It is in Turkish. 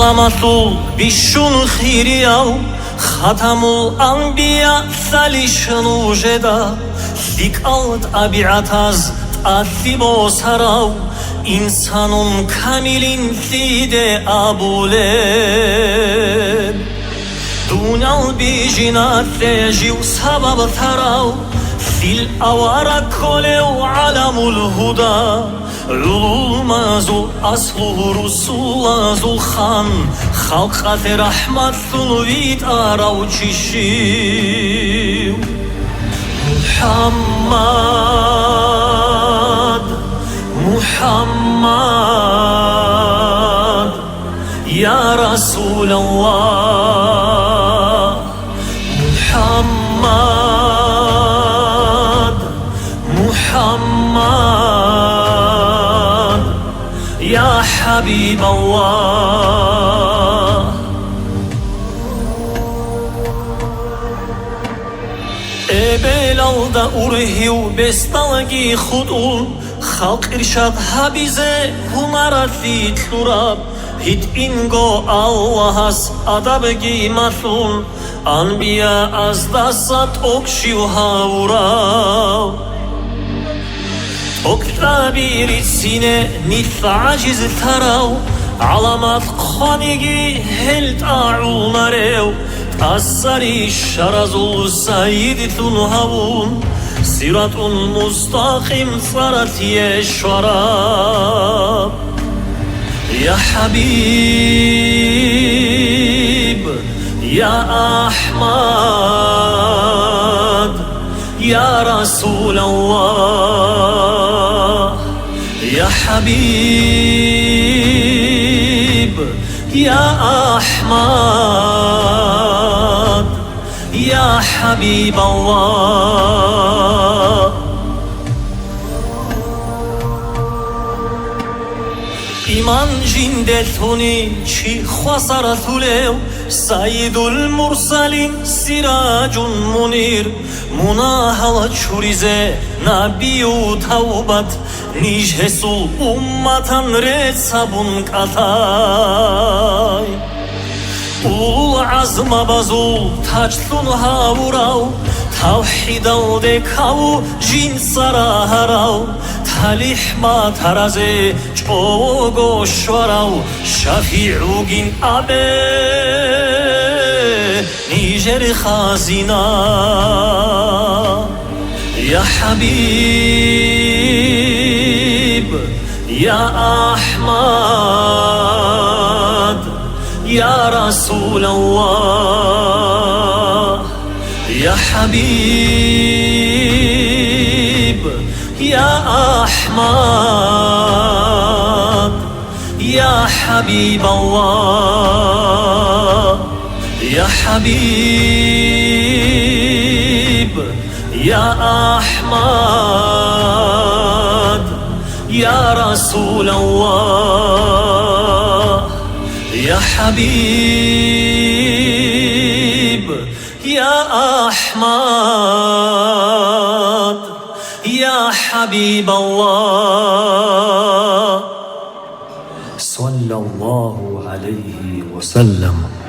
سلامتو بیشون خیریاو ختمو انبیا سلیشن وجدا دیک alt abiat az atibo sarav insanun kamilin side abule دونال بیجینات جیو سبب تراو فیل اوارا کلو علم الهدا علومازو اصلو رسولازو خان خلقت رحمت سلویت آراو چیشیو محمد محمد یا رسول الله محمد محمد یا حبیب الله Ebelalda urhiu bestalgi khudul Khalq irshad habize humarati turab Hit ingo Allahas adabgi masul Anbiya azdasat okshiu havurav Oktabir itsine nitfaciz tarav Alamat khanigi helt a'unarev Asari şarazul sayyiditun havun Siratun mustaqim sarat yeşvarab Ya Habib Ya Ahmad Ya Resulallah Ya Habib Ya Ahmad Ya Habib Allah İman jindetuni çi khwasaratulev Sayyidul mursalin siracun munir Munahala çurize nabiyu taubat Nijhesul ummatan resabun katay Ul azma bazul taçtun havurav Tavhidal dekav jin saraharav Talihma taraze çogo şvarav Şafi'ugin abe Nijer khazina Ya Habib Ya Ahmad Ya Resulallah Ya Habib Ya Ahmad Ya Habib Allah Ya Habib Ya Ahmad Ya Resulallah Ya Habib Ya Ahmad Ya Habib Allah Sallallahu aleyhi ve sellem